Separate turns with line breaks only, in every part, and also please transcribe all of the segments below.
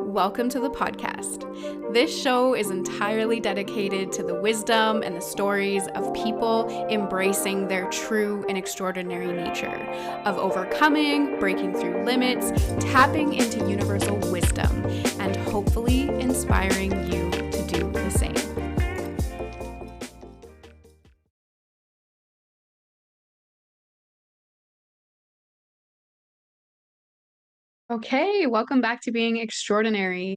welcome to the podcast. This show is entirely dedicated to the wisdom and the stories of people embracing their true and extraordinary nature, of overcoming, breaking through limits, tapping into universal wisdom, and hopefully inspiring you to do the same. Okay, welcome back to Being Extraordinary.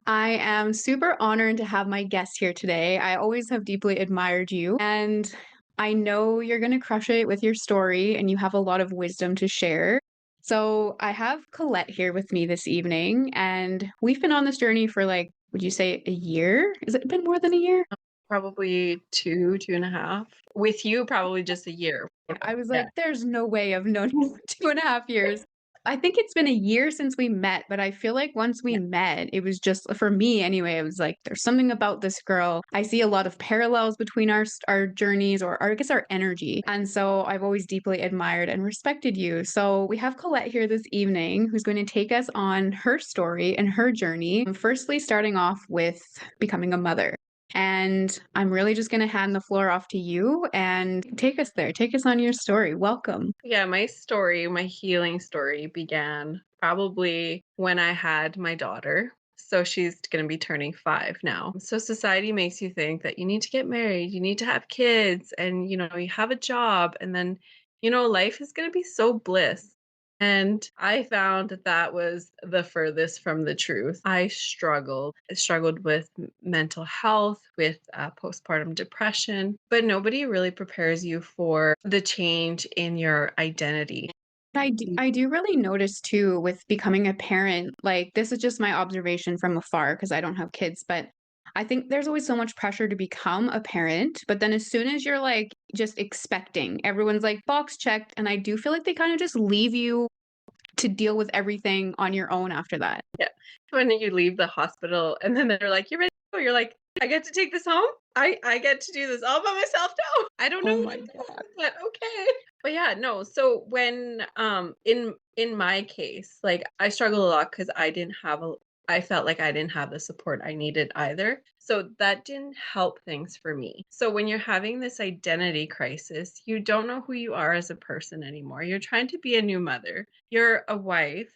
I am super honored to have my guest here today. I always have deeply admired you, and I know you're going to crush it with your story, and you have a lot of wisdom to share. So, I have Colette here with me this evening, and we've been on this journey for would you say a year? Has it been more than a year?
Probably 2.5. With you, probably just a year.
I was
Yeah.
like, there's no way I've known you for 2.5 years. I think it's been a year since we met, but I feel like once we
Yeah.
met, it was just for me anyway, it was like, there's something about this girl. I see a lot of parallels between our journeys or I guess our energy. And so I've always deeply admired and respected you. So we have Colette here this evening who's going to take us on her story and her journey. Firstly, starting off with becoming a mother. And I'm really just going to hand the floor off to you and take us there. Take us on your story. Welcome.
Yeah, my story, my healing story began probably when I had my daughter. So she's going to be turning 5 now. So society makes you think that you need to get married, you need to have kids, and you have a job, and then life is going to be so bliss. And I found that that was the furthest from the truth. I struggled with mental health, with postpartum depression, but nobody really prepares you for the change in your identity.
I do really notice too with becoming a parent, like this is just my observation from afar because I don't have kids, but I think there's always so much pressure to become a parent. But then as soon as you're like just expecting, everyone's like box checked. And I do feel like they kind of just leave you to deal with everything on your own after that.
Yeah. When you leave the hospital and then they're like, "You're ready to go." You're like, "I get to take this home? I get to do this all by myself now? I don't know
Oh
what
my
I'm
God.
doing, but okay." But yeah, no. So when in my case, like I struggled a lot because I felt like I didn't have the support I needed either. So that didn't help things for me. So when you're having this identity crisis, you don't know who you are as a person anymore. You're trying to be a new mother. You're a wife,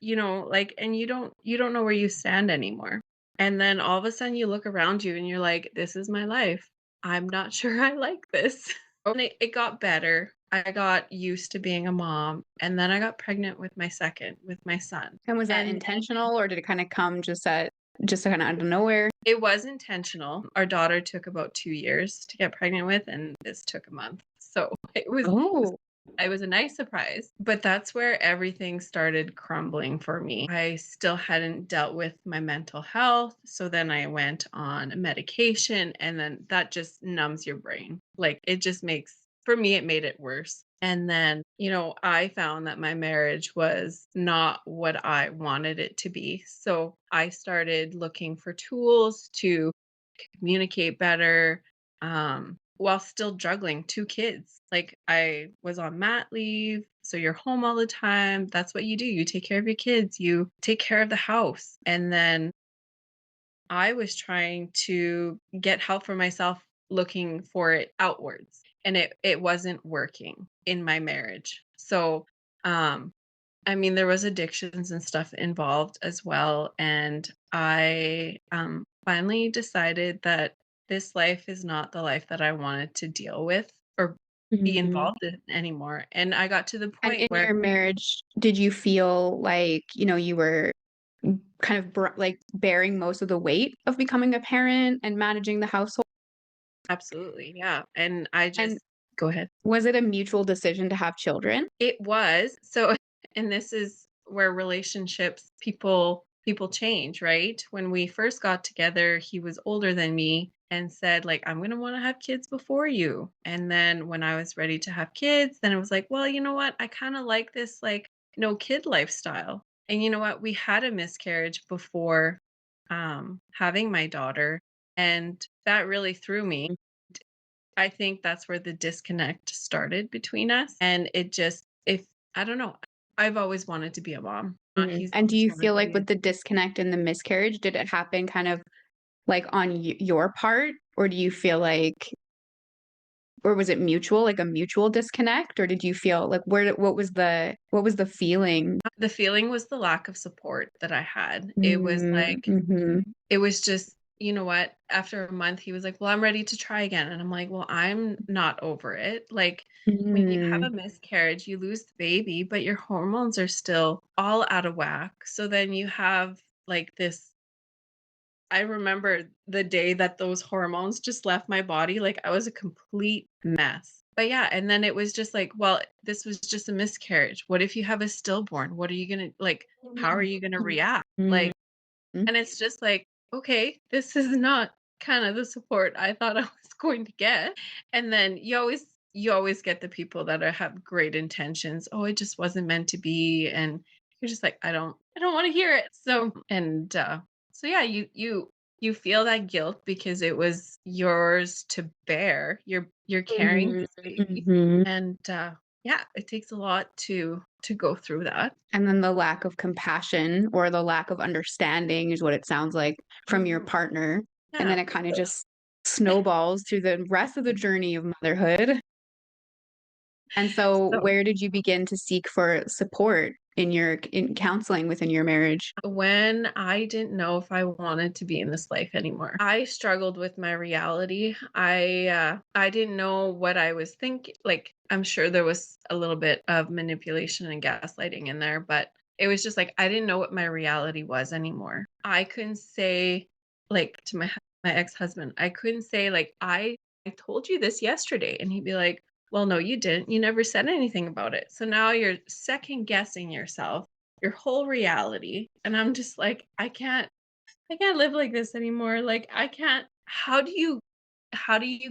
and you don't know where you stand anymore. And then all of a sudden you look around you and you're like, this is my life. I'm not sure I like this. And it got better. I got used to being a mom, and then I got pregnant with my second, with my son.
And was that
And
intentional or did it kind of come just kind of out of nowhere?
it was intentional. Our daughter took about 2 years to get pregnant with, and this took a month. So
Oh,
it was a nice surprise, but that's where everything started crumbling for me. I still hadn't dealt with my mental health, so then I went on medication, and then that just numbs your brain. Like it just makes, for me, it made it worse. And then, I found that my marriage was not what I wanted it to be. So I started looking for tools to communicate better, while still juggling 2 kids. Like, I was on mat leave, so you're home all the time. That's what you do. You take care of your kids, you take care of the house. And then I was trying to get help for myself, looking for it outwards, and it wasn't working in my marriage. So, um I mean, there was addictions and stuff involved as well, and I, finally decided that this life is not the life that I wanted to deal with or be
mhm.
involved in anymore, and I got to the
And
point
in
where
your marriage, did you feel like, you were kind of like bearing most of the weight of becoming a parent and managing the household?
absolutely, yeah, and I
And
just go ahead.
was it a mutual decision to have children?
It was. So and this is where relationships, people change, right? When we first got together, he was older than me and said like, "I'm going to want to have kids before you." And then when I was ready to have kids, then it was like, "Well, you know what? I kind of like this like no kid lifestyle." And you know what? We had a miscarriage before having my daughter, and that really threw me. I think that's where the disconnect started between us. And it just, if I don't know, I've always wanted to be a mom.
Mm.
He's
And do
always
you
wanted
feel
to
like
be.
with the disconnect and the miscarriage, did it happen kind of like on your part? Or do you feel like, or was it mutual, like a mutual disconnect? Or did you feel like what was the feeling?
The feeling was the lack of support that I had. It was
Mm,
like,
mhm,
it was just, you know what? After a month, he was like, "Well, I'm ready to try again." And I'm like, "Well, I'm not over it." Like, when you have
mm,
a miscarriage, you lose the baby, but your hormones are still all out of whack. So then you have like this. I remember the day that those hormones just left my body, like I was a complete mess. But yeah, and then it was just like, well, this was just a miscarriage. What if you have a stillborn? What are you gonna like? How are you gonna react?
mm,
Like, and it's just like, okay, this is not kind of the support I thought I was going to get. And then you always get the people that have great intentions. Oh, it just wasn't meant to be. And you're just like, I don't want to hear it. So yeah, you feel that guilt because it was yours to bear. You're carrying
mhm,
this baby.
mhm.
And yeah, it takes a lot to go through that.
And then the lack of compassion or the lack of understanding is what it sounds like from your
Mhm.
partner. And
Yeah.
then it kind of just snowballs through the rest of the journey of motherhood. And so
So
where did you begin to seek for support in counseling within your marriage?
when I didn't know if I wanted to be in this life anymore, I struggled with my reality. I didn't know what I was thinking. Like, I'm sure there was a little bit of manipulation and gaslighting in there, but it was just like I didn't know what my reality was anymore. I couldn't say, like, to my ex-husband, I couldn't say like I told you this yesterday, and he'd be like, well, no, you didn't. You never said anything about it. So now you're second guessing yourself, your whole reality. And I'm just like, I can't live like this anymore. Like, I can't. How do you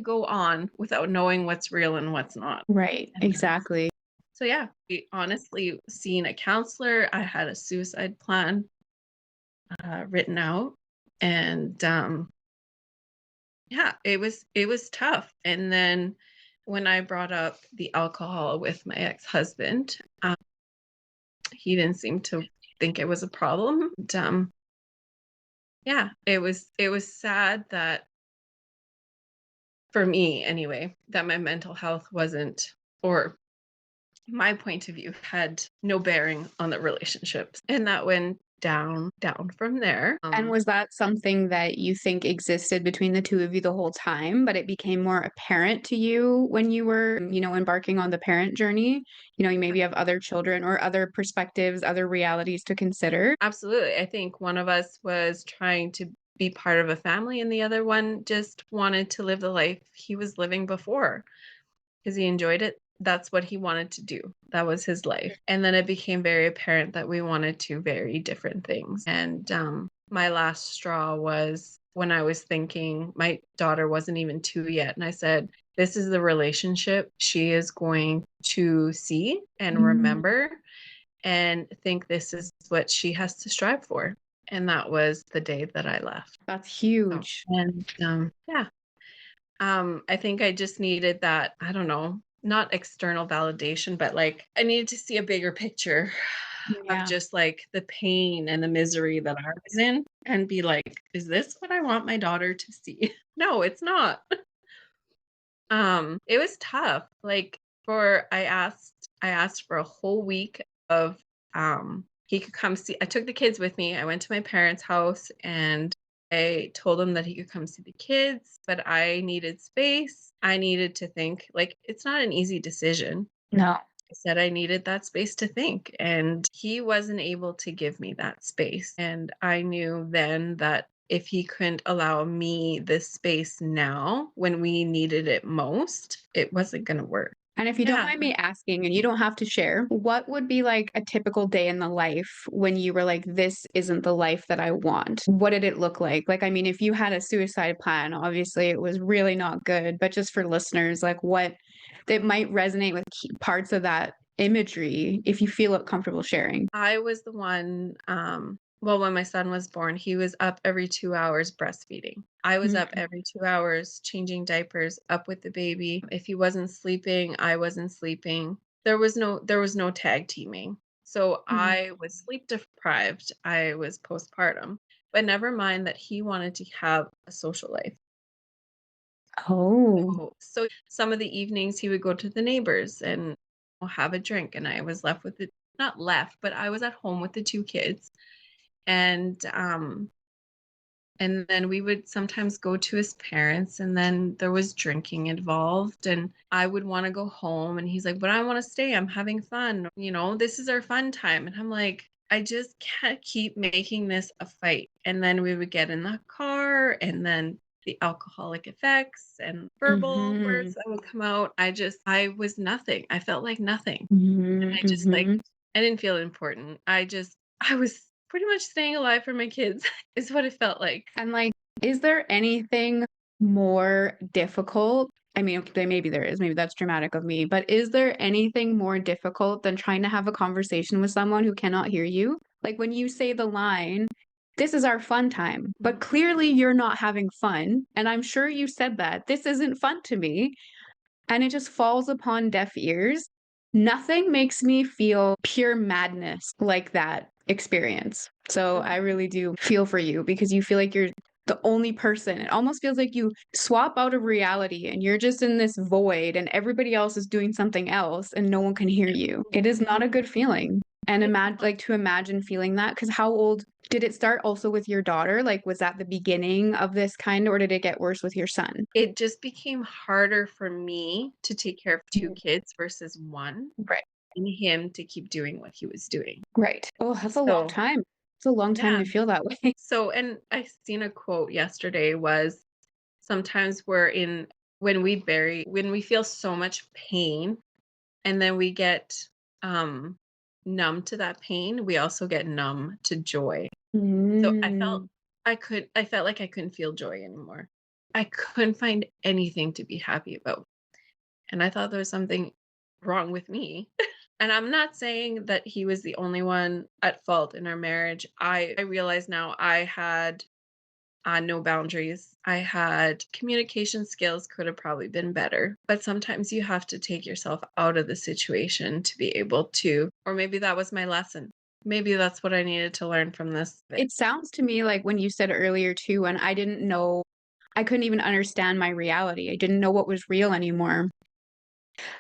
go on without knowing what's real and what's not?
Right,
And
exactly.
so yeah, honestly, seeing a counselor, I had a suicide plan written out, and yeah, it was tough. And then when I brought up the alcohol with my ex-husband, he didn't seem to think it was a problem. And, yeah, it was sad that, for me anyway, that my mental health wasn't, or my point of view had no bearing on the relationships, and that went down from there.
And was that something that you think existed between the two of you the whole time, but it became more apparent to you when you were, embarking on the parent journey? You maybe have other children or other perspectives, other realities to consider.
Absolutely, I think one of us was trying to be part of a family, and the other one just wanted to live the life he was living before because he enjoyed it. That's what he wanted to do. That was his life. And then it became very apparent that we wanted two very different things. And my last straw was when I was thinking my daughter wasn't even 2 yet. And I said, this is the relationship she is going to see and
Mm,
remember and think this is what she has to strive for. And that was the day that I left.
that's
So,
huge.
and yeah, I think I just needed that, I don't know, not external validation, but like I needed to see a bigger picture of
Yeah.
just like the pain and the misery that I was in and be like, is this what I want my daughter to see? No, it's not. It was tough. Like, I asked for a whole week of he could come see. I took the kids with me. I went to my parents' house and I told him that he could come see the kids, but I needed space. I needed to think. Like, it's not an easy decision.
No.
I said I needed that space to think, and he wasn't able to give me that space. And I knew then that if he couldn't allow me this space now when we needed it most, it wasn't going to work.
And if you don't
Yeah,
mind me asking, and you don't have to share, what would be like a typical day in the life when you were like, this isn't the life that I want? What did it look like? Like, I mean, if you had a suicide plan, obviously it was really not good, but just for listeners, like what that might resonate with key parts of that imagery if you feel comfortable sharing.
I was the one, well, when my son was born, he was up every 2 hours breastfeeding. I was up
Mm,
every 2 hours changing diapers, up with the baby. If he wasn't sleeping, I wasn't sleeping. There was no tag teaming. So
Mhm.
I was sleep deprived. I was postpartum, but never mind that he wanted to have a social life.
Oh.
So some of the evenings he would go to the neighbors and have a drink, and I was left with the not left, but I was at home with the two kids. And then we would sometimes go to his parents, and then there was drinking involved. And I would want to go home, and he's like, "But I want to stay. I'm having fun. This is our fun time." And I'm like, I just can't keep making this a fight. And then we would get in the car, and then the alcoholic effects and verbal words
Mhm.
that would come out. I was nothing. I felt like nothing. And
Mhm. Mhm.
I didn't feel important. I was pretty much staying alive for my kids is what it felt like.
And, like, is there anything more difficult? I mean, okay, maybe there is, maybe that's dramatic of me, but is there anything more difficult than trying to have a conversation with someone who cannot hear you? Like, when you say the line, "This is our fun time," but
Mhm.
clearly you're not having fun, and I'm sure you said that, "This isn't fun to me." And it just falls upon deaf ears. Nothing makes me feel pure madness like that experience. So I
Mhm.
really do feel for you because you feel like you're the only person. It almost feels like you swap out of reality and you're just in this void and everybody else is doing something else and no one can hear you. It is not a good feeling. And
It's
to imagine feeling that, because how old did it start also with your daughter? Like, was that the beginning of this kind, or did it get worse with your son?
It just became harder for me to take care of two
Mhm.
kids versus one,
Right.
and him to keep doing what he was doing.
Right. Oh, that's a long
So,
time. It's a long time
yeah.
to feel that way.
And I seen a quote yesterday was sometimes when we feel so much pain and then we get um numb to that pain, we also get numb to joy. So
Mm.
I felt like I couldn't feel joy anymore. I couldn't find anything to be happy about. And I thought there was something wrong with me. And I'm not saying that he was the only one at fault in our marriage. I realize now I had no boundaries. I had communication skills could have probably been better. But sometimes you have to take yourself out of the situation to be able to, or maybe that was my lesson. Maybe that's what I needed to learn from this.
It sounds to me like when you said earlier too, and I didn't know, I couldn't even understand my reality. I didn't know what was real anymore.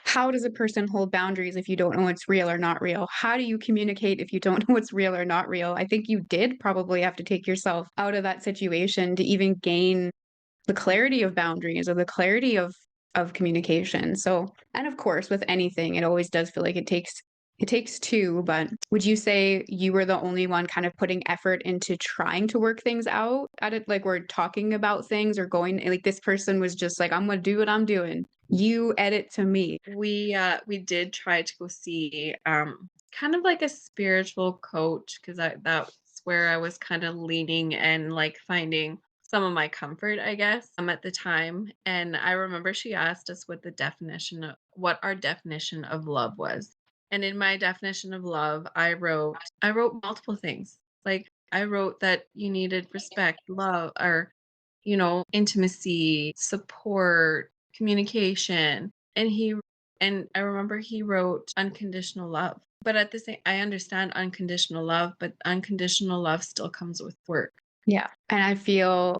How does a person hold boundaries if you don't know what's real or not real? How do you communicate if you don't know what's real or not real? I think you did probably have to take yourself out of that situation to even gain the clarity of boundaries or the clarity of communication. So, and of course, with anything, it always does feel like it takes two, but would you say you were the only one kind of putting effort into trying to work things out at it? Like we're talking about things or going like this person was just like, I'm gonna do what I'm doing. You edit to me.
We did try to go see kind of like a spiritual coach because that's where I was kind of leaning and like finding some of my comfort, I guess, at the time. And I remember she asked us what our definition of love was. And in my definition of love, I wrote multiple things. Like I wrote that you needed respect, love, or intimacy, support, communication. And I remember he wrote unconditional love. But at the same I understand unconditional love, but unconditional love still comes with work.
Yeah. And I feel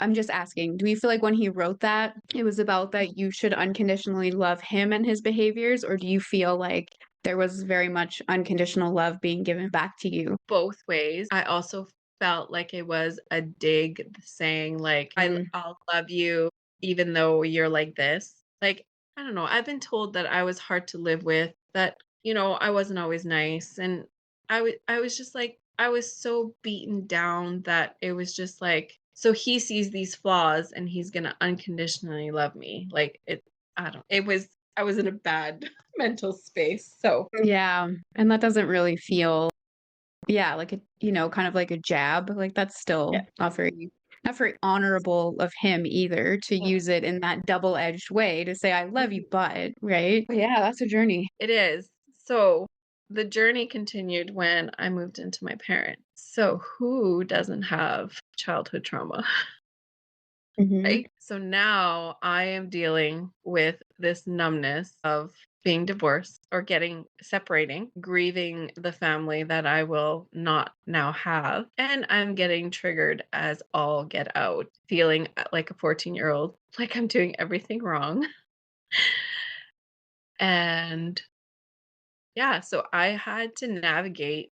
I'm just asking, do you feel like when he wrote that, it was about that you should unconditionally love him and his behaviors, or do you feel like there was very much unconditional love being given back to you?
Both ways. I also felt like it was a dig saying like
Mm,
I'll love you even though you're like this. Like I don't know, I've been told that I was hard to live with, that I wasn't always nice, and I was just like I was so beaten down that it was just like so he sees these flaws and he's going to unconditionally love me. Like I don't it was I was in a bad mental space. So,
yeah, and that doesn't really feel, yeah, like kind of like a jab. Like that's still
yeah.
not very honorable of him either to use it in that double-edged way to say I love you, but right? But yeah, that's a journey.
It is. So the journey continued when I moved into my parents. So who doesn't have childhood trauma,
Mhm.
right? So now I am dealing with this numbness of being divorced or getting separating, grieving the family that I will not now have. And I'm getting triggered as all get out, feeling like a 14-year-old, like I'm doing everything wrong. And yeah, so I had to navigate,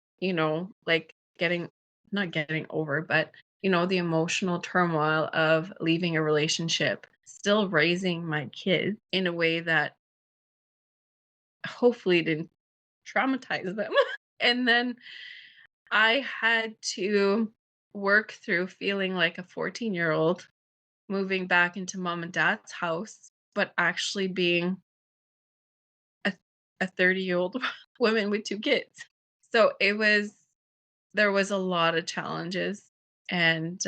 like getting, not getting over, but, the emotional turmoil of leaving a relationship, still raising my kids in a way that hopefully didn't traumatize them. And then I had to work through feeling like a 14-year-old moving back into mom and dad's house, but actually being a, a 30-year-old woman with two kids. So there was a lot of challenges. And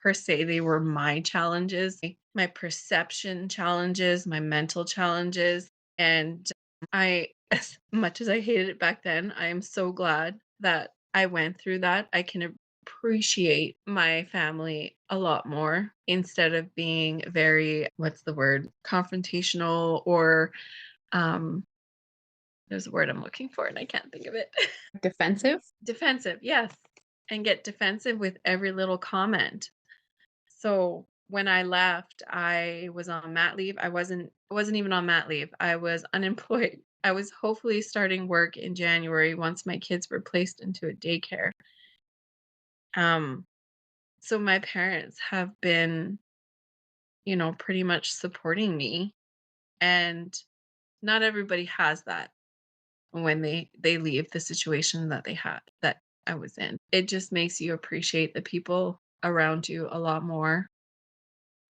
per se, they were my challenges, my perception challenges, my mental challenges. And as much as I hated it back then, I am so glad that I went through that. I can appreciate my family a lot more instead of being very, what's the word, confrontational or, um, there's a word I'm looking for and I can't think of it.
Defensive?
Defensive, yes. And get defensive with every little comment. So when I left, I was on mat leave. I wasn't even on mat leave. I was unemployed. I was hopefully starting work in January once my kids were placed into a daycare. Um, so my parents have been, pretty much supporting me, and not everybody has that when they leave the situation that they had that I was in. It just makes you appreciate the people around you a lot more.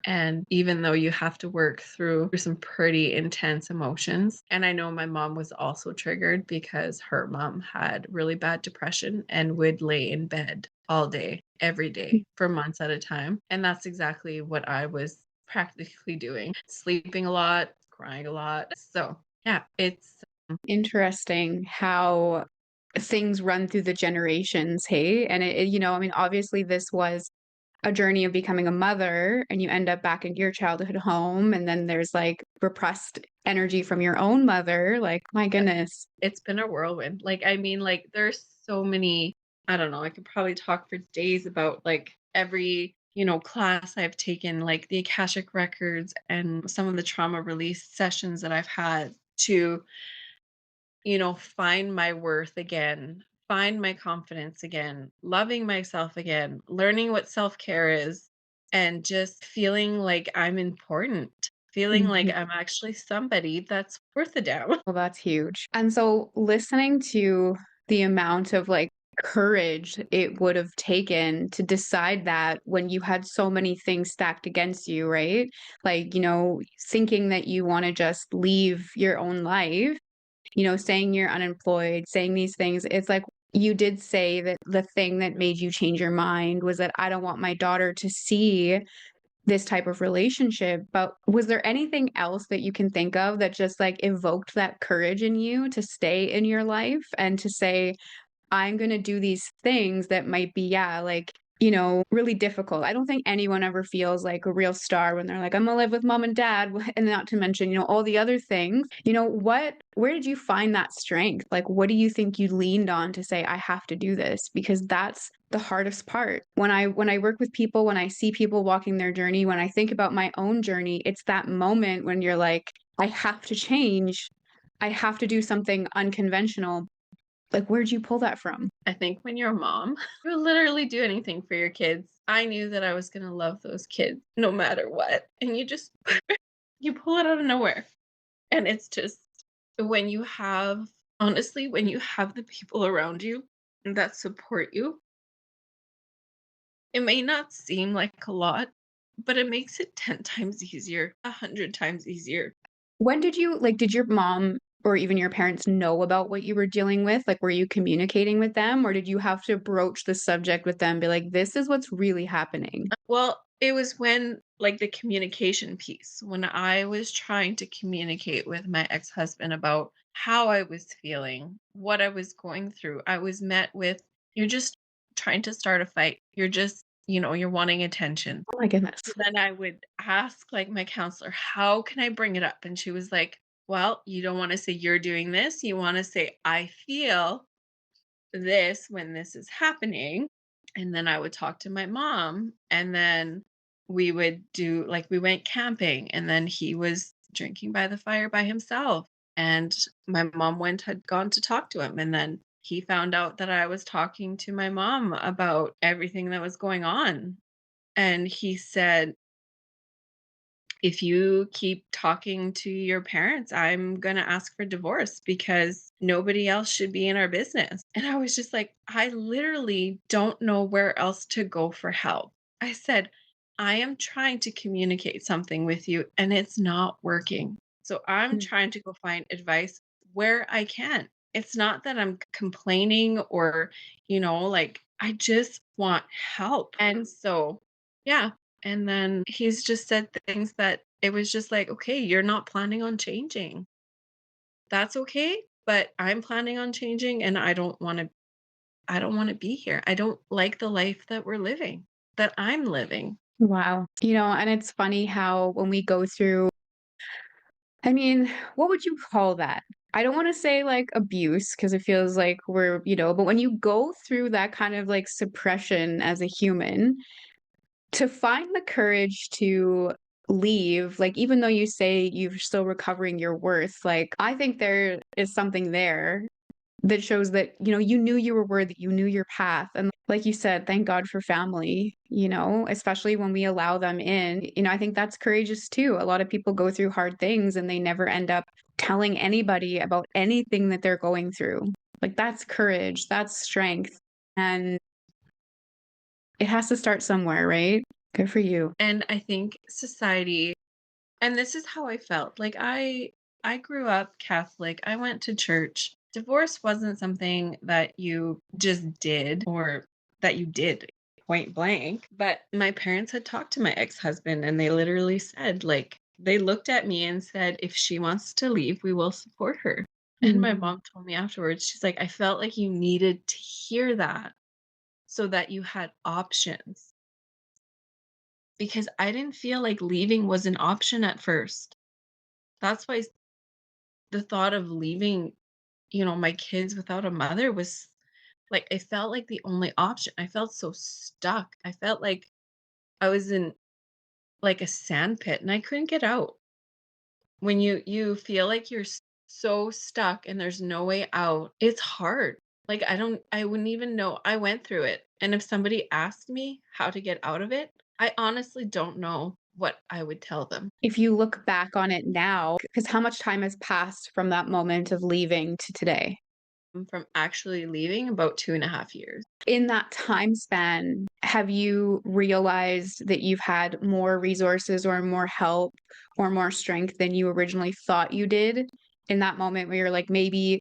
And even though you have to work through some pretty intense emotions, and I know my mom was also triggered because her mom had really bad depression and would lay in bed all day, every day for months at a time. And that's exactly what I was practically doing, sleeping a lot, crying a lot. So, yeah, it's
Interesting how things run through the generations, hey? And I mean, obviously this was a journey of becoming a mother and you end up back in your childhood home and then there's like repressed energy from your own mother. Like, my goodness.
it's been a whirlwind. Like, I mean, like, there's so many, I don't know, I could probably talk for days about like every, class I've taken, like the Akashic records and some of the trauma release sessions that I've had to, find my worth again, find my confidence again, loving myself again, learning what self-care is, and just feeling like I'm important, feeling like I'm actually somebody that's worth a damn.
Well, that's huge. And so listening to the amount of like courage it would have taken to decide that when you had so many things stacked against you, right? Like, thinking that you want to just leave your own life, saying you're unemployed, saying these things. It's like you did say that the thing that made you change your mind was that I don't want my daughter to see this type of relationship. But was there anything else that you can think of that just like evoked that courage in you to stay in your life and to say, I'm going to do these things that might be, yeah, like, really difficult. I don't think anyone ever feels like a real star when they're like, I'm going to live with mom and dad. And not to mention, all the other things. Where did you find that strength? Like, what do you think you leaned on to say, I have to do this? Because that's the hardest part. When I work with people, when I see people walking their journey, when I think about my own journey, it's that moment when you're like, I have to change. I have to do something unconventional. Like, where'd you pull that from?
I think when you're a mom, you literally do anything for your kids. I knew that I was going to love those kids no matter what. And you just, you pull it out of nowhere. And it's just when you have, honestly, when you have the people around you that support you, it may not seem like a lot, but it makes it 10 times easier, 100 times easier.
When did your mom or even your parents know about what you were dealing with? Like, were you communicating with them or did you have to broach the subject with them, be like, this is what's really happening?
Well, it was when, like, the communication piece, when I was trying to communicate with my ex-husband about how I was feeling, what I was going through, I was met with, "You're just trying to start a fight. You're just, you're wanting attention."
Oh my goodness.
So then I would ask, like, my counselor, "How can I bring it up?" And she was like, well, you don't want to say you're doing this. You want to say, I feel this when this is happening. And then I would talk to my mom. And then we would do, like, we went camping. And then he was drinking by the fire by himself. And my mom had gone to talk to him. And then he found out that I was talking to my mom about everything that was going on. And he said, if you keep talking to your parents, I'm going to ask for divorce because nobody else should be in our business. And I was just like, I literally don't know where else to go for help. I said, I am trying to communicate something with you and it's not working. So I'm
Mm.
trying to go find advice where I can. It's not that I'm complaining or, like I just want help. And so, yeah, and then he's just said things that it was just like, "Okay, you're not planning on changing. That's okay, but I'm planning on changing and I don't wanna be here. I don't like the life that we're living, that I'm living."
Wow. And it's funny how when we go through, I mean, what would you call that? I don't want to say like abuse because it feels like but when you go through that kind of like suppression as a human, to find the courage to leave, like, even though you say you're still recovering your worth, like, I think there is something there that shows that, you knew you were worthy, you knew your path. And like you said, thank God for family, especially when we allow them in. I think that's courageous too. A lot of people go through hard things and they never end up telling anybody about anything that they're going through. Like, that's courage, that's strength. And it has to start somewhere, right? Good for you.
And I think society, and this is how I felt, like, I grew up Catholic, I went to church. Divorce wasn't something that you just did or that you did point blank, but my parents had talked to my ex-husband and they literally said, like, they looked at me and said, "If she wants to leave, we will support her." And my
Mm.
mom told me afterwards, she's like, "I felt like you needed to hear that so that you had options." Because I didn't feel like leaving was an option at first. That's why the thought of leaving, my kids without a mother was like, I felt like the only option. I felt so stuck. I felt like I was in like a sand pit and I couldn't get out. When you feel like you're so stuck and there's no way out, it's hard. Like I wouldn't even know. I went through it. And if somebody asked me how to get out of it, I honestly don't know what I would tell them.
If you look back on it now, because how much time has passed from that moment of leaving to today?
From actually leaving about 2.5 years.
In that time span, have you realized that you've had more resources or more help or more strength than you originally thought you did in that moment where you're like, maybe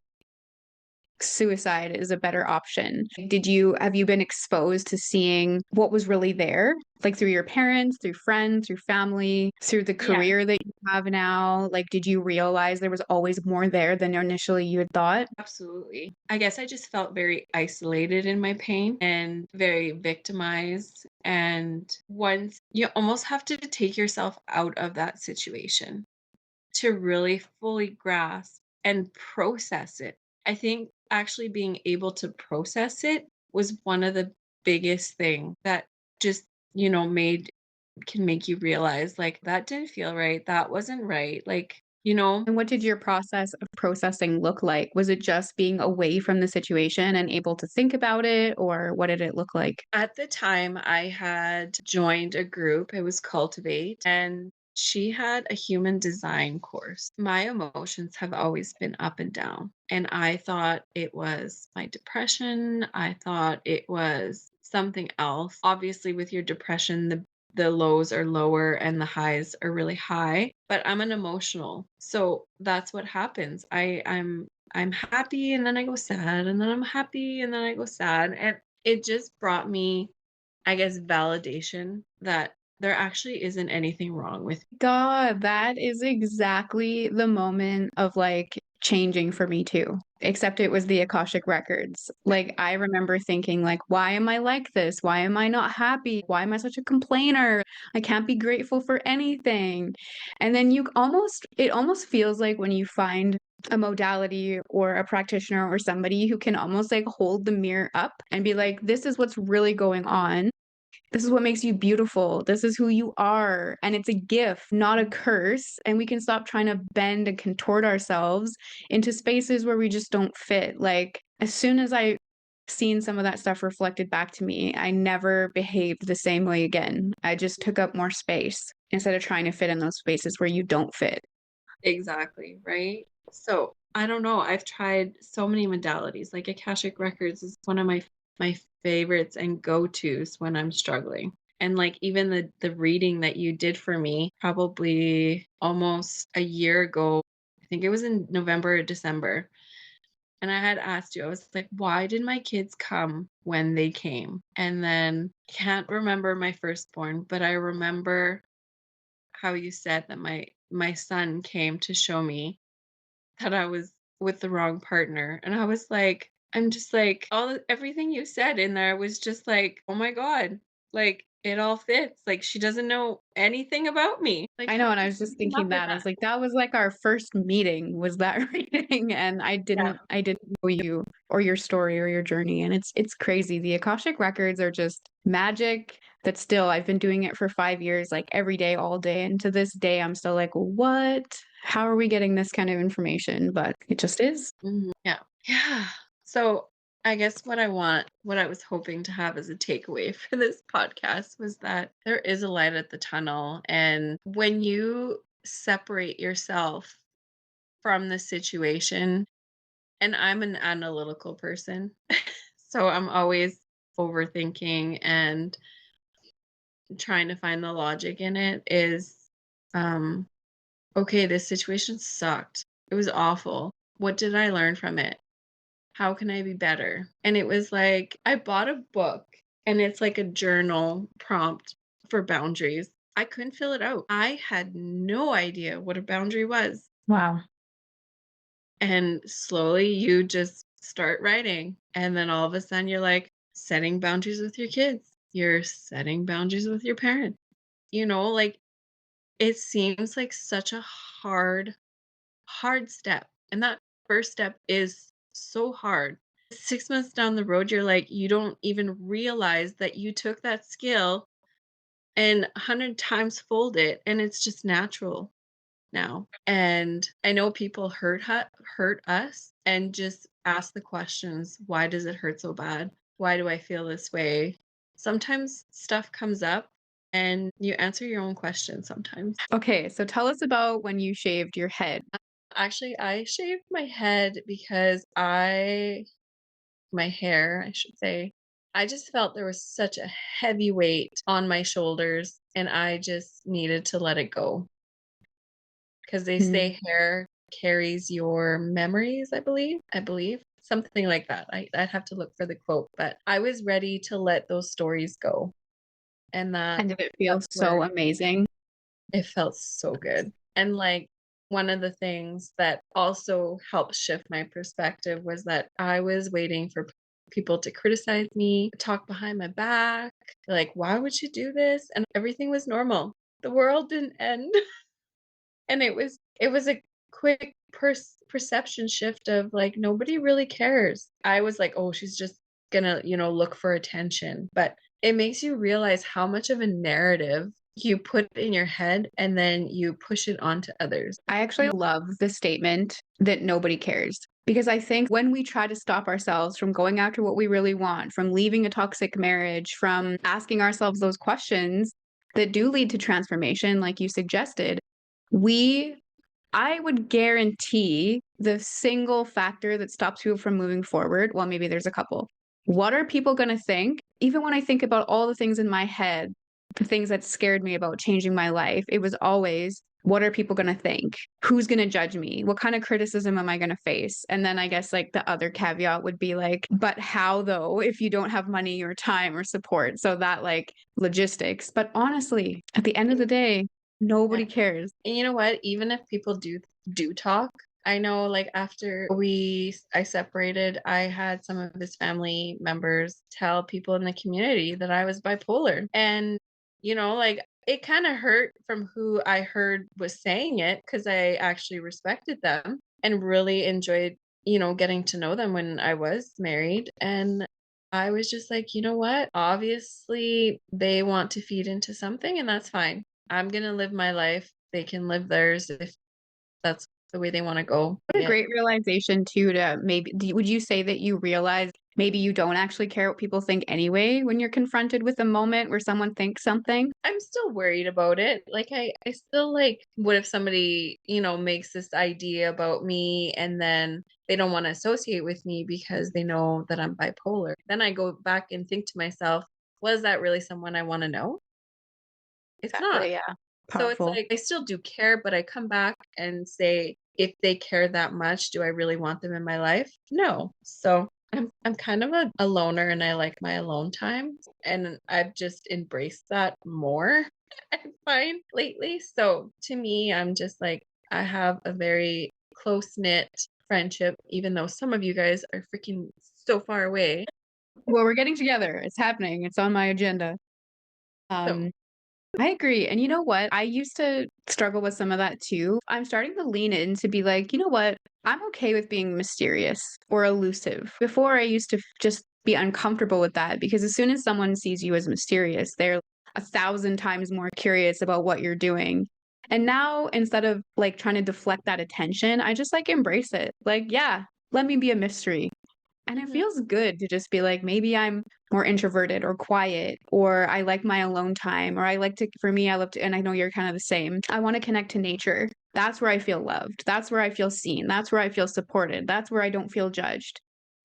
suicide is a better option? Have you been exposed to seeing what was really there? Like through your parents, through friends, through family, through the
Yeah.
career that you have now? Like, did you realize there was always more there than initially you had thought?
Absolutely. I guess I just felt very isolated in my pain and very victimized. And once you almost have to take yourself out of that situation to really fully grasp and process it. I think actually being able to process it was one of the biggest thing that just, made can make you realize like that didn't feel right. That wasn't right. Like,
And what did your process of processing look like? Was it just being away from the situation and able to think about it, or what did it look like?
at the time, I had joined a group, it was Cultivate, and she had a human design course. My emotions have always been up and down, and I thought it was my depression. I thought it was something else. Obviously, with your depression, the lows are lower and the highs are really high, but I'm an emotional. So that's what happens. I'm happy and then I go sad and then I'm happy and then I go sad. And it just brought me, I guess, validation that there actually isn't anything wrong with me.
God, that is exactly the moment of like changing for me too. Except it was the Akashic records. Like I remember thinking like, why am I like this? Why am I not happy? Why am I such a complainer? I can't be grateful for anything. And then it almost feels like when you find a modality or a practitioner or somebody who can almost like hold the mirror up and be like, this is what's really going on. This is what makes you beautiful. This is who you are. And it's a gift, not a curse. And we can stop trying to bend and contort ourselves into spaces where we just don't fit. Like, as soon as I seen some of that stuff reflected back to me, I never behaved the same way again. I just took up more space instead of trying to fit in those spaces where you don't fit.
Exactly, right? So, I don't know. I've tried so many modalities. Like Akashic Records is one of my favorites and go-tos when I'm struggling. And like even the reading that you did for me probably almost a year ago, I think it was in November or December. And I had asked you, I was like, why did my kids come when they came? And then I can't remember my firstborn, but I remember how you said that my son came to show me that I was with the wrong partner. And I was like, I'm just like everything you said in there was just like, oh my God, like it all fits. Like she doesn't know anything about me. Like
I
how
know, and
did
I was just
you come
thinking
up with
that. I
that?
was like, that was like our first meeting was that reading, and
Yeah.
I didn't know you or your story or your journey, and it's crazy. The Akashic records are just magic that still I've been doing it for 5 years, like every day, all day, and to this day I'm still like, what? How are we getting this kind of information? But it just is.
Yeah. Yeah. So I guess what I was hoping to have as a takeaway for this podcast was that there is a light at the tunnel. And when you separate yourself from the situation, and I'm an analytical person, so I'm always overthinking and trying to find the logic in it is um okay, this situation sucked. It was awful. What did I learn from it? How can I be better? And it was like I bought a book and it's like a journal prompt for boundaries. I couldn't fill it out. I had no idea what a boundary was.
Wow.
And slowly you just start writing. And then all of a sudden you're like setting boundaries with your kids. You're setting boundaries with your parents. Like it seems like such a hard step. And that first step is so hard. 6 months down the road, you're like, you don't even realize that you took that skill and 100 times fold it. And it's just natural now. And I know people hurt us and just ask the questions, why does it hurt so bad? Why do I feel this way? Sometimes stuff comes up and you answer your own questions sometimes.
Okay, so tell us about when you shaved your head.
Actually, I shaved my head because my hair, I should say, I just felt there was such a heavy weight on my shoulders and I just needed to let it go. Because they
Hmm.
say hair carries your memories, I believe something like that. I'd have to look for the quote, but I was ready to let those stories go, and
And did it feel
that's
so
where
amazing?
it felt so good. And like one of the things that also helped shift my perspective was that I was waiting for people to criticize me, talk behind my back, like why would you do this, and everything was normal. The world didn't end. And it was a quick perception shift of like nobody really cares. I was like, oh, she's just gonna look for attention, but it makes you realize how much of a narrative you put in your head and then you push it onto others.
I actually love the statement that nobody cares because I think when we try to stop ourselves from going after what we really want, from leaving a toxic marriage, from asking ourselves those questions that do lead to transformation, like you suggested, we I would guarantee the single factor that stops people from moving forward, well, maybe there's a couple. What are people going to think? Even when I think about all the things in my head, the things that scared me about changing my life, it was always, what are people going to think? Who's going to judge me? What kind of criticism am I going to face? And then I guess like the other caveat would be like, but how though, if you don't have money or time or support? So that like logistics. But honestly, at the end of the day,
Yeah.
nobody cares.
And you know what? Even if people do talk, I know like after I separated, I had some of his family members tell people in the community that I was bipolar. And like it kind of hurt from who I heard was saying it because I actually respected them and really enjoyed, getting to know them when I was married. And I was just like, you know what? Obviously, they want to feed into something, and that's fine. I'm going to live my life. They can live theirs if that's the way they wanna go.
What a
Yeah.
great realization too to maybe would you say that you realize maybe you don't actually care what people think anyway when you're confronted with a moment where someone thinks something?
I'm still worried about it. Like, I still like, what if somebody, makes this idea about me and then they don't wanna associate with me because they know that I'm bipolar. Then I go back and think to myself, "Was that really someone I wanna know?" It's not.
Exactly, yeah.
So it's
Powerful.
like I still do care, but I come back and say, if they care that much, do I really want them in my life? No. So I'm kind of a loner and I like my alone time. And I've just embraced that more, I find lately. So to me, I'm just like, I have a very close knit friendship, even though some of you guys are freaking so far away.
Well, we're getting together. It's happening. It's on my agenda.
So
Um, I agree. And you know what? I used to struggle with some of that too. I'm starting to lean in to be like, you know what? I'm okay with being mysterious or elusive. Before, I used to just be uncomfortable with that because as soon as someone sees you as mysterious, they're 1,000 times more curious about what you're doing. And now, instead of like trying to deflect that attention, I just like embrace it. Like, yeah, let me be a mystery. And it
mhm,
feels good to just be like, maybe I'm more introverted or quiet, or I like my alone time, or I like to, for me, I love to, and I know you're kind of the same. I want to connect to nature. That's where I feel loved. That's where I feel seen. That's where I feel supported. That's where I don't feel judged.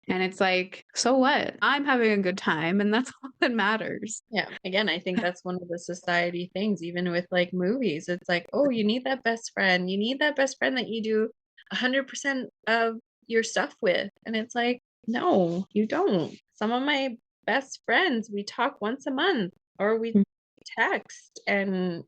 And it's like, so what? I'm having a good time, and that's all that matters.
yeah, again, I think that's one of the society things, even with like movies. It's like, oh, you need that best friend. You need that best friend that you do 100% of your stuff with. And it's like, no, you don't. Some of my best friends, we talk once a month or we text. And,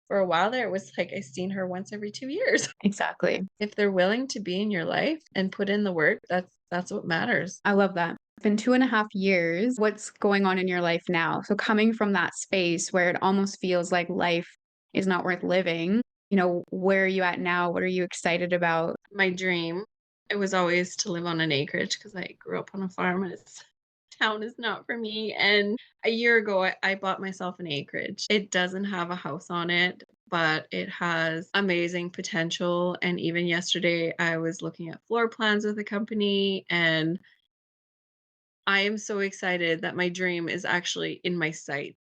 for a while there, it was like I seen her once every 2 years.
Exactly.
If they're willing to be in your life and put in the work, that's what matters.
I love that. It's been 2.5 years. What's going on in your life now? So, coming from that space where it almost feels like life is not worth living, where are you at now? What are you excited about?
My dream, it was always to live on an acreage because I grew up on a farm and it's town is not for me. And a year ago, I bought myself an acreage. It doesn't have a house on it, but it has amazing potential. And even yesterday, I was looking at floor plans with a company, and I am so excited that my dream is actually in my sight.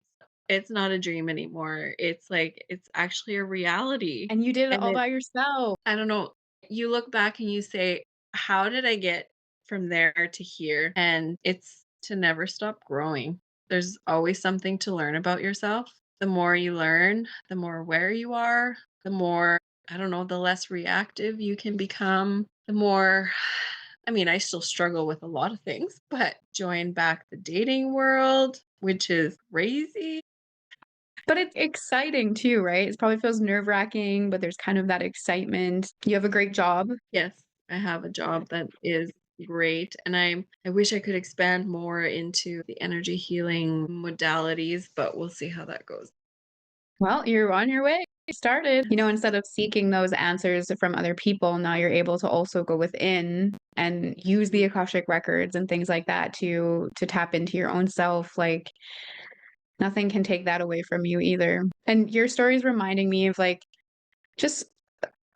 It's not a dream anymore. It's like it's actually a reality.
And you did it
And
all
it
by yourself.
I don't know. You look back and you say, how did I get from there to here? And it's to never stop growing. There's always something to learn about yourself. The more you learn, the more aware you are, the more, I don't know, the less reactive you can become, the more, I mean, I still struggle with a lot of things, but join back the dating world, which is crazy.
But it's exciting too, right? It probably feels nerve-wracking, but there's kind of that excitement. You have a great job.
Yes, I have a job that is great, and I wish I could expand more into the energy healing modalities, but we'll see how that goes.
Well, you're on your way. You started. Instead of seeking those answers from other people, now you're able to also go within and use the Akashic records and things like that to tap into your own self. Like nothing can take that away from you either. And your story is reminding me of like just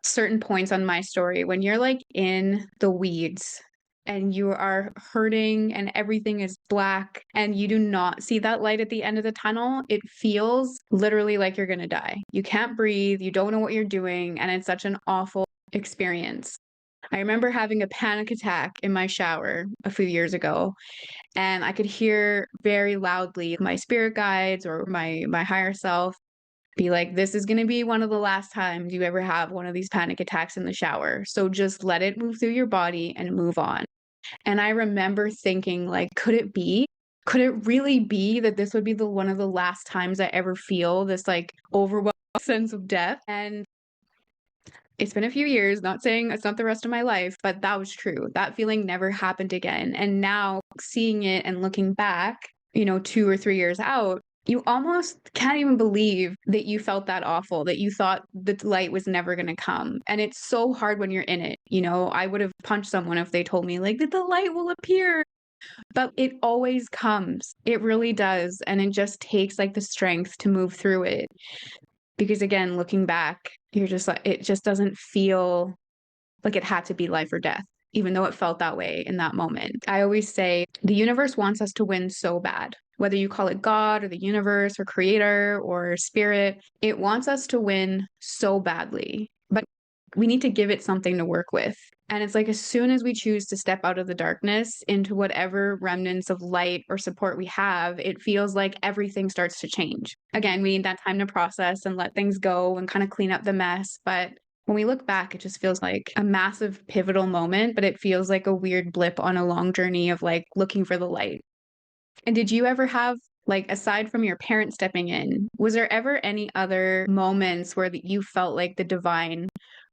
certain points on my story when you're like in the weeds and you are hurting and everything is black and you do not see that light at the end of the tunnel, it feels literally like you're going to die. You can't breathe, you don't know what you're doing, and it's such an awful experience. I remember having a panic attack in my shower a few years ago, and I could hear very loudly my spirit guides or my higher self be like, this is going to be one of the last times you ever have one of these panic attacks in the shower. So just let it move through your body and move on. And I remember thinking, like, could it be? Could it really be that this would be the one of the last times I ever feel this like overwhelming sense of death? And It's been a few years, not saying it's not the rest of my life, but that was true. That feeling never happened again. And now seeing it and looking back, 2 or 3 years out, you almost can't even believe that you felt that awful, that you thought the light was never going to come. And it's so hard when you're in it. I would have punched someone if they told me, like, that the light will appear. But it always comes. It really does. And it just takes like the strength to move through it. Because again, looking back, you're just like, it just doesn't feel like it had to be life or death, even though it felt that way in that moment. I always say the universe wants us to win so bad. Whether you call it God or the universe or creator or spirit, it wants us to win so badly. But we need to give it something to work with. And it's like as soon as we choose to step out of the darkness into whatever remnants of light or support we have, it feels like everything starts to change. Again, we need that time to process and let things go and kind of clean up the mess. But when we look back, it just feels like a massive pivotal moment, but it feels like a weird blip on a long journey of like looking for the light. And did you ever have, like, aside from your parents stepping in, was there ever any other moments where you felt like the divine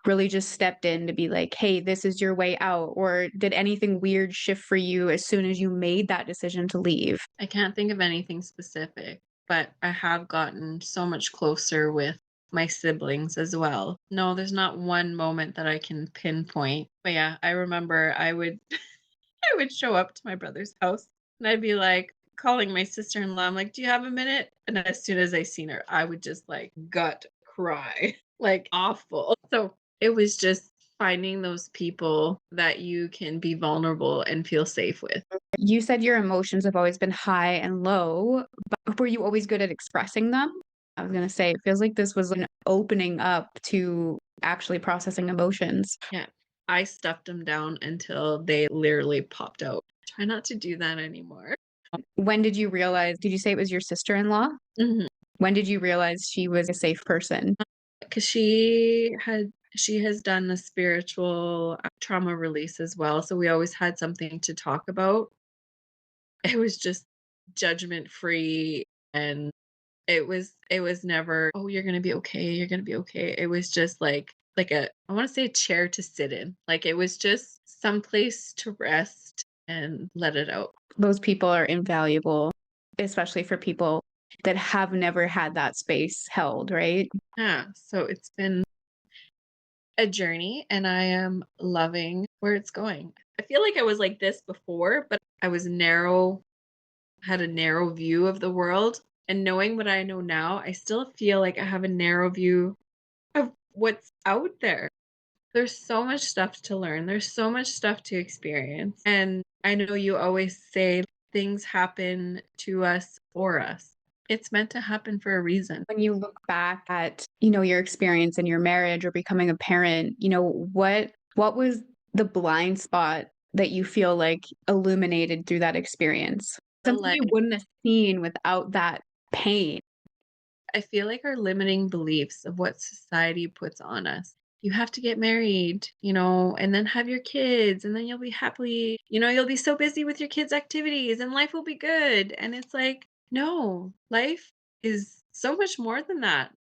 really just stepped in to be like, hey, this is your way out? Or did anything weird shift for you as soon as you made that decision to leave?
I can't think of anything specific, but I have gotten so much closer with my siblings as well. No, there's not one moment that I can pinpoint. But yeah, I remember I would I would show up to my brother's house and I'd be like calling my sister-in-law. I'm like, "Do you have a minute?" And as soon as I seen her, I would just like gut cry, like awful. So it was just finding those people that you can be vulnerable and feel safe with.
You said your emotions have always been high and low, but were you always good at expressing them? I was going to say, it feels like this was an opening up to actually processing emotions.
Yeah. I stuffed them down until they literally popped out. Try not to do that anymore.
When did you realize, did you say it was your sister-in-law?
Mhm.
When did you realize she was a safe person?
'Cause she has done the spiritual, trauma release as well, so we always had something to talk about. It was just judgment free, and it was never, "Oh, you're gonna be okay, you're gonna be okay." It was just like a, I wanna say, a chair to sit in. Like, it was just some place to rest and let it out.
Those people are invaluable, especially for people that have never had that space held, right?
Yeah, so it's been a journey, and I am loving where it's going. I feel like I was like this before, but I was narrow had a narrow view of the world, and knowing what I know now, I still feel like I have a narrow view of what's out there. There's so much stuff to learn, there's so much stuff to experience, and I know you always say things happen to us for us. It's meant to happen for a reason.
When you look back at, your experience in your marriage or becoming a parent, what was the blind spot that you feel like illuminated through that experience? Something
Like,
you wouldn't have seen without that pain.
I feel like our limiting beliefs of what society puts on us. You have to get married, and then have your kids, and then you'll be happily, you'll be so busy with your kids' activities and life will be good. And it's like, no, life is so much more than that.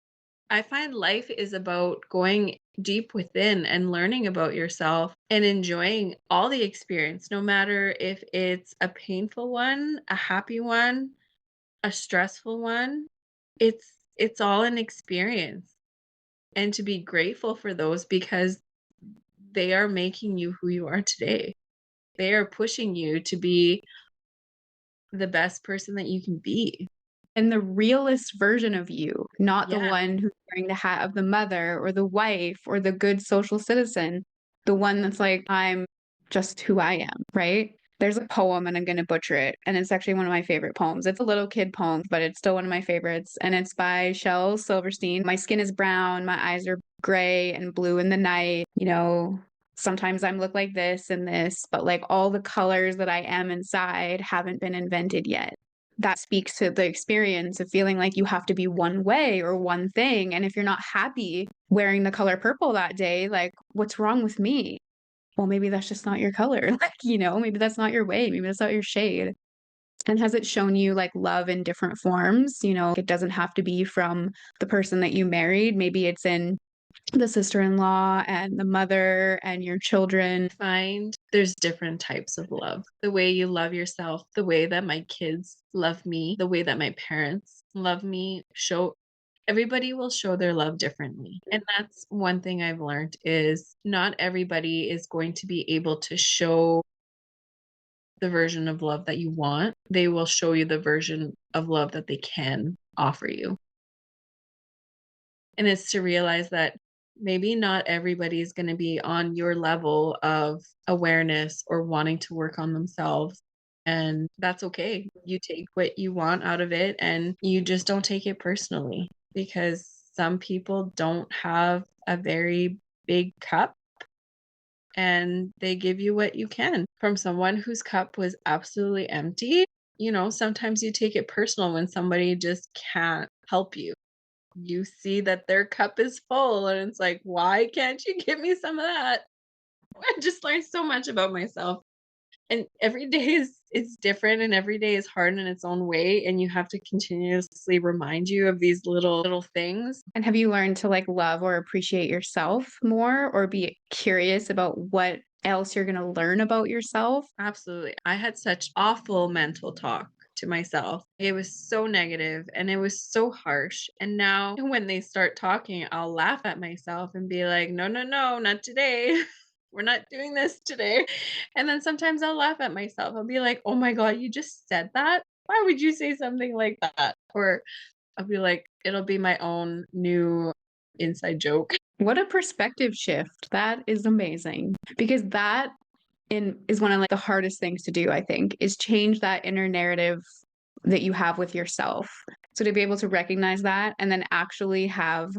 I find life is about going deep within and learning about yourself and enjoying all the experience, no matter if it's a painful one, a happy one, a stressful one. It's all an experience, and to be grateful for those because they are making you who you are today. They are pushing you to be the best person that you can be.
And the realist version of you, not the
Yeah.
one who's wearing the hat of the mother or the wife or the good social citizen, the one that's like, I'm just who I am, right? There's a poem, and I'm going to butcher it. And it's actually one of my favorite poems. It's a little kid poem, but it's still one of my favorites. And it's by Shel Silverstein. My skin is brown, my eyes are gray and blue in the night. Sometimes I'm look like this and this, but like all the colors that I am inside haven't been invented yet. That speaks to the experience of feeling like you have to be one way or one thing. And if you're not happy wearing the color purple that day, like, what's wrong with me? Well, maybe that's just not your color. Like, maybe that's not your way. Maybe that's not your shade. And has it shown you like love in different forms? It doesn't have to be from the person that you married. Maybe it's in the sister-in-law and the mother and your children.
Find there's different types of love. The way you love yourself, the way that my kids love me, the way that my parents love me, show everybody will show their love differently. And that's one thing I've learned is not everybody is going to be able to show the version of love that you want. They will show you the version of love that they can offer you. And it's to realize that maybe not everybody is going to be on your level of awareness or wanting to work on themselves. And that's okay. You take what you want out of it and you just don't take it personally because some people don't have a very big cup and they give you what you can. From someone whose cup was absolutely empty, sometimes you take it personal when somebody just can't help you. You see that their cup is full and it's like, why can't you give me some of that? I just learned so much about myself. And every day is different and every day is hard in its own way. And you have to continuously remind you of these little things.
And have you learned to like love or appreciate yourself more or be curious about what else you're going to learn about yourself?
Absolutely. I had such awful mental talk to myself. It was so negative and it was so harsh. And now when they start talking, I'll laugh at myself and be like, no, no, no, not today. We're not doing this today. And then sometimes I'll laugh at myself. I'll be like, oh my God, you just said that? Why would you say something like that? Or I'll be like, it'll be my own new inside joke.
What a perspective shift. That is amazing. Because that is one of like the hardest things to do, I think, is change that inner narrative that you have with yourself. So to be able to recognize that and then actually have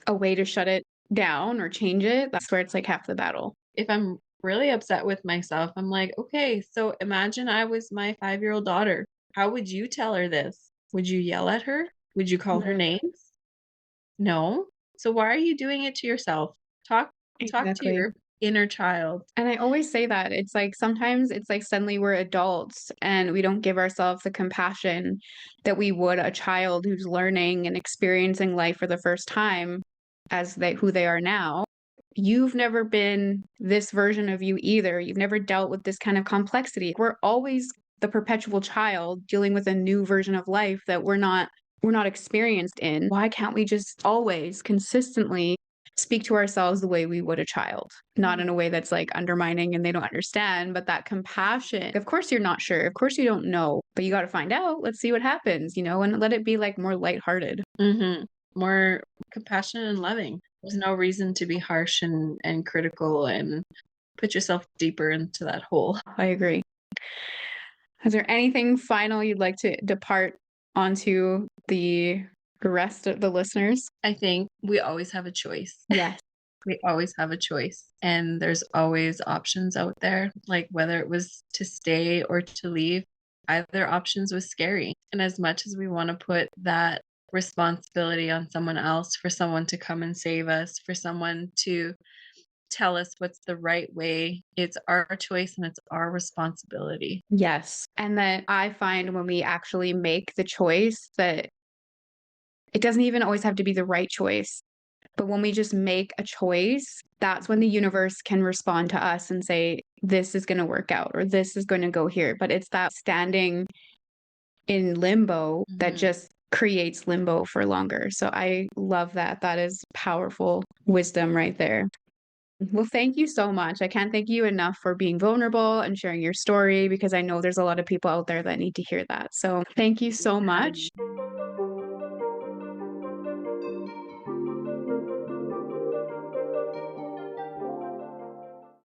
a way to shut it down or change it, that's where it's like half the battle.
If I'm really upset with myself, I'm like, okay, so imagine I was my 5-year-old daughter. How would you tell her this? Would you yell at her? Would you call her names? No. So why are you doing it to yourself? Talk to
Exactly.
your inner child.
And I always say that it's like sometimes it's like suddenly we're adults and we don't give ourselves the compassion that we would a child who's learning and experiencing life for the first time as who they are now. You've never been this version of you either. You've never dealt with this kind of complexity. We're always the perpetual child dealing with a new version of life that we're not experienced in. Why can't we just always consistently speak to ourselves the way we would a child, not in a way that's like undermining and they don't understand, but that compassion. Of course, you're not sure. Of course, you don't know, but you got to find out. Let's see what happens, and let it be like more lighthearted.
More compassionate and loving. There's no reason to be harsh and critical and put yourself deeper into that hole.
I agree. Is there anything final you'd like to depart onto the rest of the listeners?
I think we always have a choice.
Yes.
We always have a choice, and there's always options out there, like whether it was to stay or to leave, either options was scary. And as much as we want to put that responsibility on someone else, for someone to come and save us, for someone to tell us what's the right way, it's our choice and it's our responsibility.
Yes. And that I find when we actually make the choice that it doesn't even always have to be the right choice. But when we just make a choice, that's when the universe can respond to us and say, this is going to work out or this is going to go here. But it's that standing in limbo that just creates limbo for longer. So I love that. That is powerful wisdom right there. Well, thank you so much. I can't thank you enough for being vulnerable and sharing your story because I know there's a lot of people out there that need to hear that. So thank you so much.